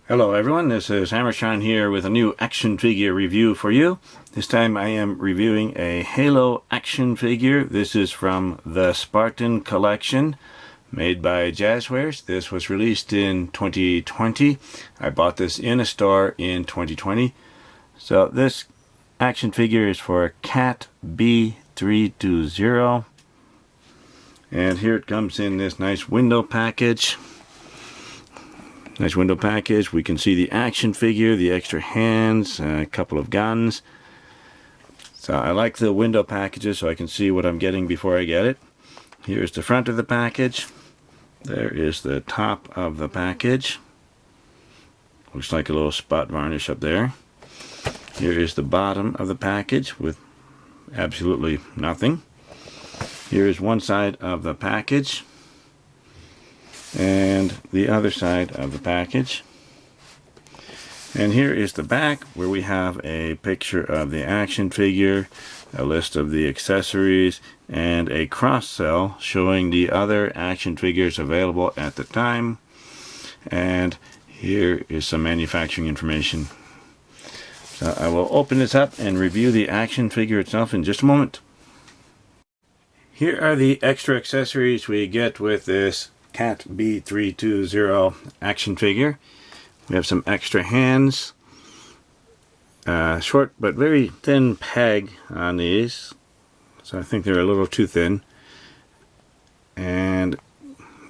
Hello everyone, this is HammerTron here with a new action figure review for you. This time I am reviewing a Halo action figure. This is from the Spartan Collection, made by Jazzwares. This was released in 2020. I bought this in a store in 2020. So this action figure is for Kat-B320. And here it comes in this nice window package. Nice window package. We can see the action figure, the extra hands, a couple of guns. So I like the window packages so I can see what I'm getting before I get it. Here's the front of the package. There is the top of the package. Looks like a little spot varnish up there. Here is the bottom of the package with absolutely nothing. Here is one side of the package and the other side of the package. And here is the back, where we have a picture of the action figure, a list of the accessories, and a cross cell showing the other action figures available at the time. And here is some manufacturing information. So I will open this up and review the action figure itself in just a moment. Here are the extra accessories we get with this Kat-B320 action figure. We have some extra hands, short but very thin peg on these, so I think they're a little too thin, and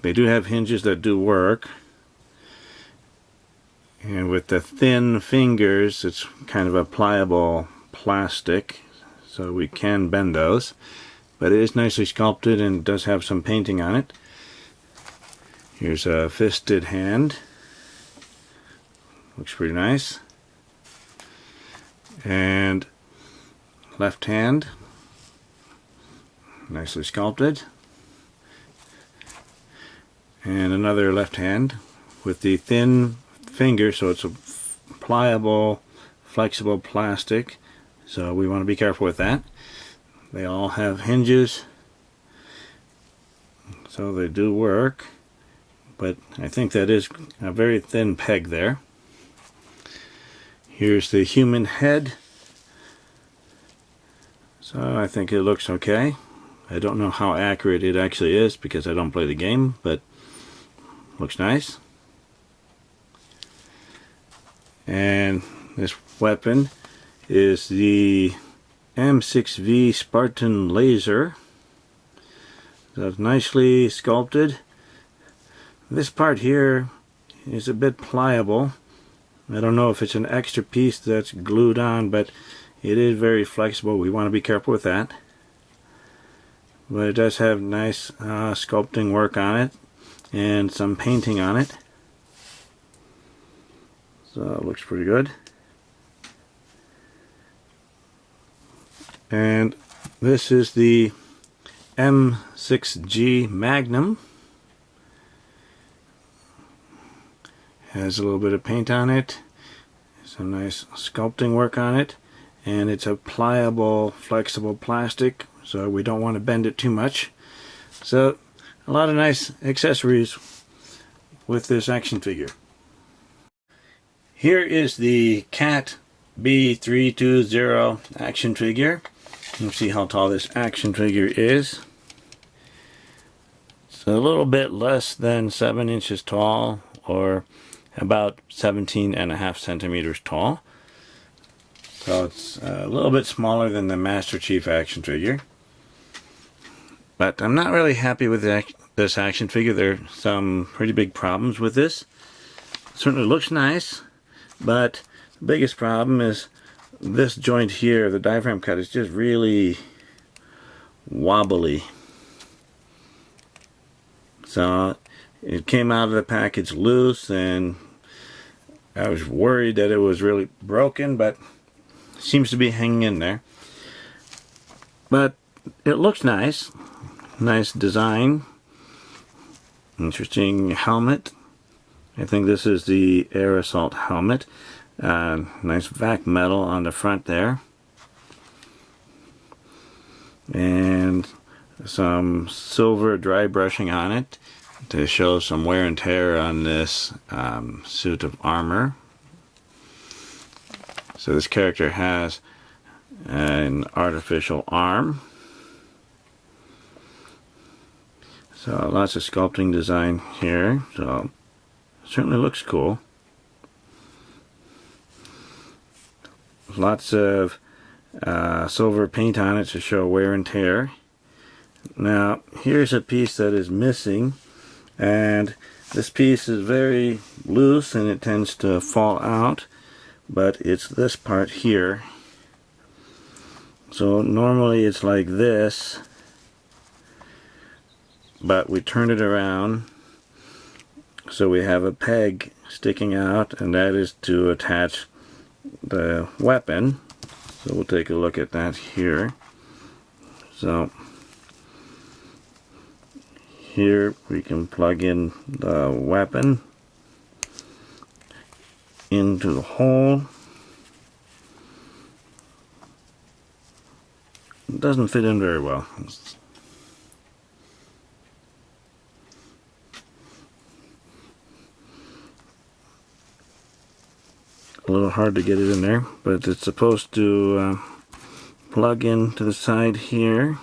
they do have hinges that do work, and with the thin fingers it's kind of a pliable plastic, so we can bend those, but it is nicely sculpted and does have some painting on it. Here's a fisted hand. Looks pretty nice. And left hand. Nicely sculpted. And another left hand with the thin finger, so it's a pliable, flexible plastic. So we want to be careful with that. They all have hinges, so they do work. But I think that is a very thin peg there. Here's the human head. So I think it looks okay. I don't know how accurate it actually is because I don't play the game, but looks nice. And this weapon is the M6V Spartan laser. So it's nicely sculpted. This part here is a bit pliable. I don't know if it's an extra piece that's glued on, but it is very flexible. We want to be careful with that. But it does have nice sculpting work on it and some painting on it. So it looks pretty good. And this is the M6G Magnum. Has a little bit of paint on it, some nice sculpting work on it, and it's a pliable, flexible plastic, so we don't want to bend it too much. So a lot of nice accessories with this action figure. Here is the Kat-B320 action figure. Let's see how tall this action figure is. It's a little bit less than 7 inches tall, or about 17.5 centimeters tall. So it's a little bit smaller than the Master Chief action figure. But I'm not really happy with this action figure. There are some pretty big problems with this. It certainly looks nice, but the biggest problem is this joint here, the diaphragm cut, is just really wobbly. So it came out of the package loose, and I was worried that it was really broken, but it seems to be hanging in there. But it looks nice. Nice design. Interesting helmet. I think this is the air assault helmet. Nice vac metal on the front there. And some silver dry brushing on it. to show some wear and tear on this suit of armor. So this character has an artificial arm. So lots of sculpting design here. So it certainly looks cool. Lots of silver paint on it to show wear and tear. Now here's a piece that is missing, and this piece is very loose and it tends to fall out, but it's this part here. So normally it's like this, but we turn it around so we have a peg sticking out, and that is to attach the weapon. So we'll take a look at that here. So here we can plug in the weapon into the hole. It doesn't fit in very well. A little hard to get it in there, but it's supposed to plug in to the side here.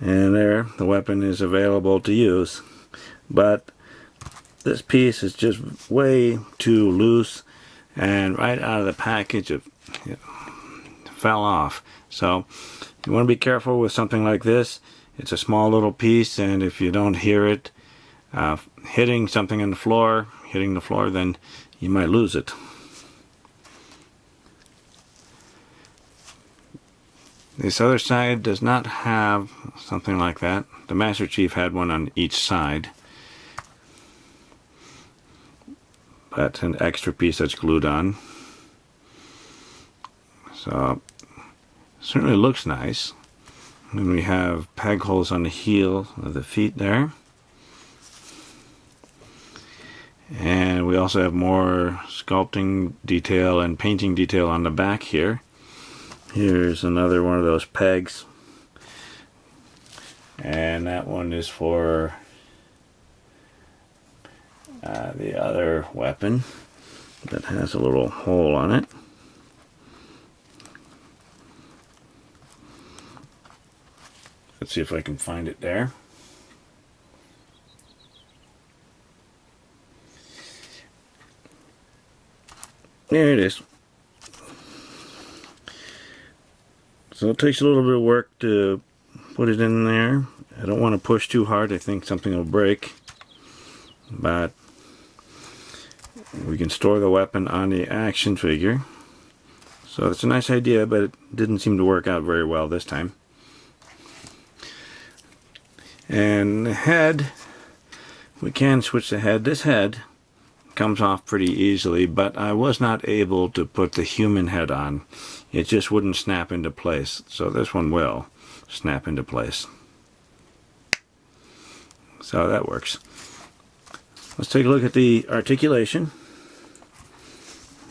And there, the weapon is available to use. But this piece is just way too loose, and right out of the package it fell off. So you want to be careful with something like this. It's a small little piece, and if you don't hear it hitting something on the floor, then you might lose it. This other side does not have something like that. The Master Chief had one on each side, but an extra piece that's glued on. So certainly looks nice. And we have peg holes on the heel of the feet there. And we also have more sculpting detail and painting detail on the back here. Here's another one of those pegs. And that one is for the other weapon that has a little hole on it. Let's see if I can find it there. There it is. So it takes a little bit of work to put it in there. I don't want to push too hard. I think something will break. But we can store the weapon on the action figure. So it's a nice idea, but it didn't seem to work out very well this time. And the head, we can switch the head. This head comes off pretty easily, but I was not able to put the human head on. It just wouldn't snap into place. So this one will snap into place. So that works. Let's take a look at the articulation.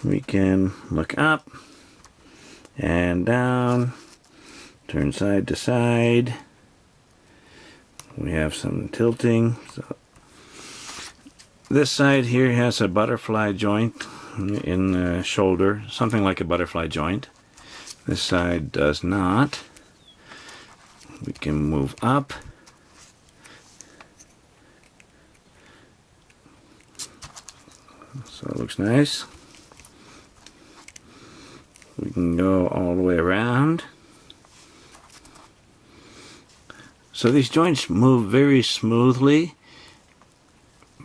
We can look up and down, turn side to side. We have some tilting. So this side here has a butterfly joint in the shoulder, something like a butterfly joint. This side does not. We can move up. So it looks nice. We can go all the way around. So these joints move very smoothly.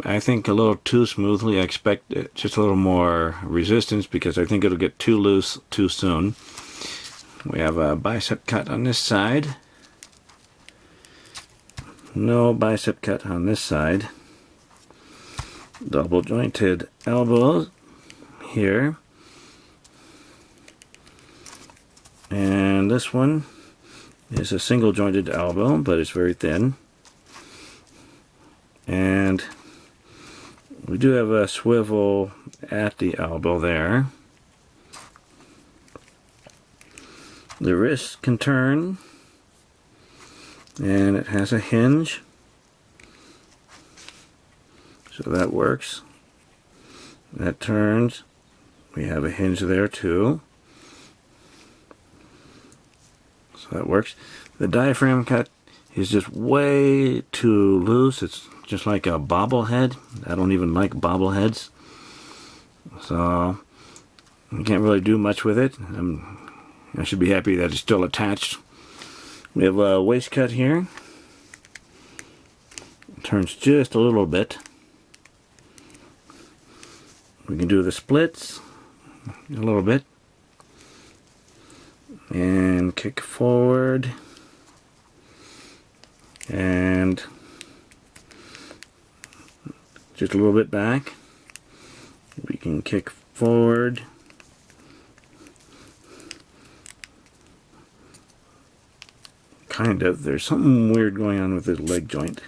I think a little too smoothly. I expect just a little more resistance because I think it'll get too loose too soon. We have a bicep cut on this side. No bicep cut on this side. Double jointed elbows here. And this one is a single jointed elbow, but it's very thin. And we do have a swivel at the elbow there. The wrist can turn. and it has a hinge, so that works. That turns. We have a hinge there too, so that works. The diaphragm cut is just way too loose. It's just like a bobblehead. I don't even like bobbleheads, so you can't really do much with it. I should be happy that it's still attached. We have a waist cut here. It turns just a little bit. We can do the splits a little bit and kick forward and just a little bit back. We can kick forward kind of. There's something weird going on with this leg joint.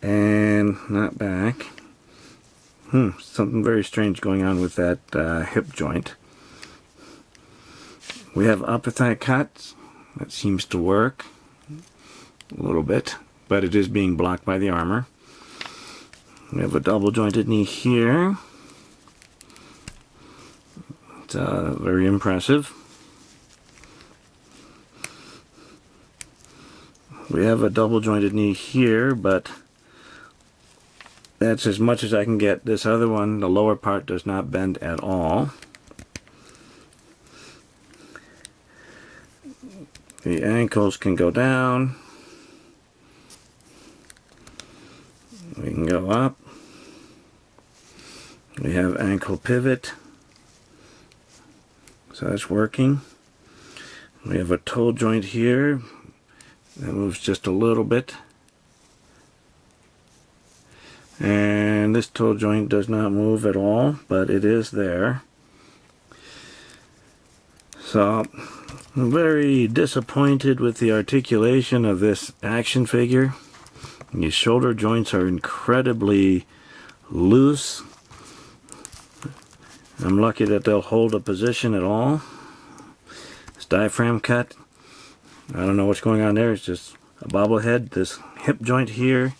And not back. Something very strange going on with that hip joint. We have upper thigh cuts. That seems to work a little bit, but it is being blocked by the armor. We have a double jointed knee here. It's very impressive. We have a double jointed knee here, but that's as much as I can get. This other one, the lower part, does not bend at all. The ankles can go down. We can go up. We have ankle pivot. So that's working. We have a toe joint here. That moves just a little bit. And this toe joint does not move at all, but it is there. So I'm very disappointed with the articulation of this action figure. These shoulder joints are incredibly loose. I'm lucky that they'll hold a position at all. This diaphragm cut, I don't know what's going on there. It's just a bobblehead. This hip joint here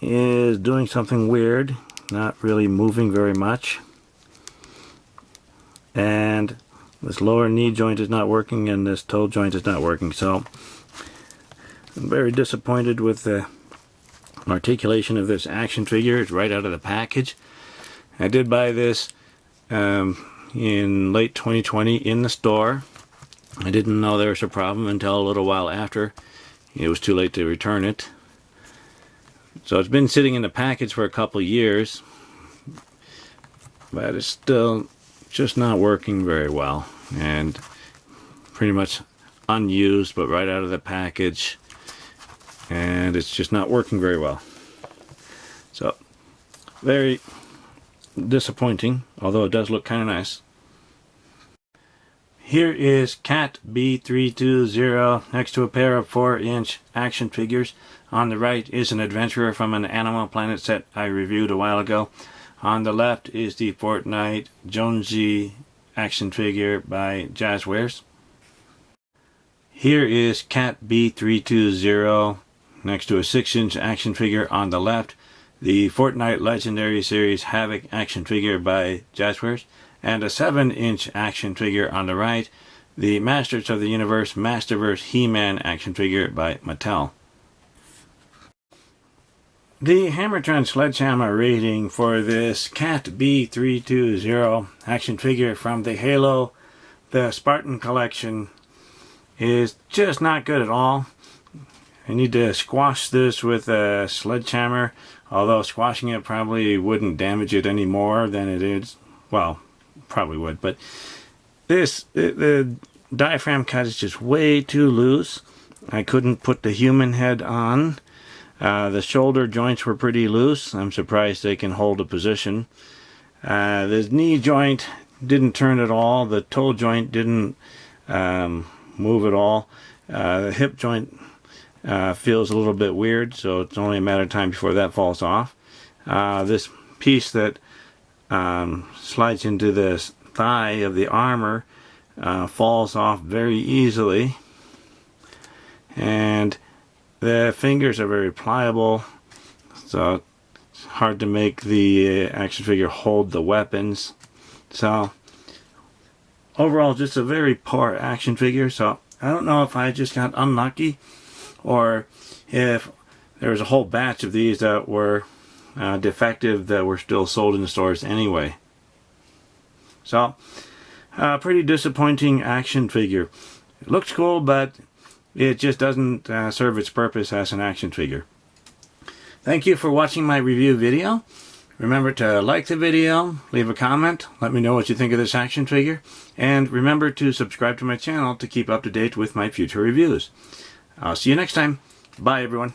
is doing something weird, not really moving very much. And this lower knee joint is not working, and this toe joint is not working. So I'm very disappointed with the articulation of this action figure. It's right out of the package. I did buy this in late 2020 in the store. I didn't know there was a problem until a little while after. It was too late to return it. So it's been sitting in the package for a couple years, but it's still just not working very well, and pretty much unused, but right out of the package, and it's just not working very well. So very disappointing, although it does look kind of nice. Here is Kat-B320 next to a pair of 4-inch action figures. On the right is an adventurer from an Animal Planet set I reviewed a while ago. On the left is the Fortnite Jonesy action figure by Jazzwares. Here is Kat-B320 next to a 6-inch action figure on the left. The Fortnite Legendary Series Havoc action figure by Jazzwares. And a 7-inch action figure on the right. The Masters of the Universe Masterverse He-Man action figure by Mattel. The HammerTron Sledgehammer rating for this Kat-B320 action figure from the Halo, the Spartan Collection, is just not good at all. I need to squash this with a sledgehammer, although squashing it probably wouldn't damage it any more than it is. Well, probably would, but the diaphragm cut is just way too loose. I couldn't put the human head on. The shoulder joints were pretty loose. I'm surprised they can hold a position. The knee joint didn't turn at all. The toe joint didn't move at all. The hip joint feels a little bit weird, so it's only a matter of time before that falls off. This piece that slides into the thigh of the armor falls off very easily, and the fingers are very pliable, so it's hard to make the action figure hold the weapons. So overall, just a very poor action figure. So I don't know if I just got unlucky, or if there was a whole batch of these that were defective that were still sold in the stores anyway. So pretty disappointing action figure. It looks cool, but it just doesn't serve its purpose as an action figure. Thank you for watching my review video. Remember to like the video, leave a comment, let me know what you think of this action figure, and remember to subscribe to my channel to keep up to date with my future reviews. I'll see you next time. Bye, everyone.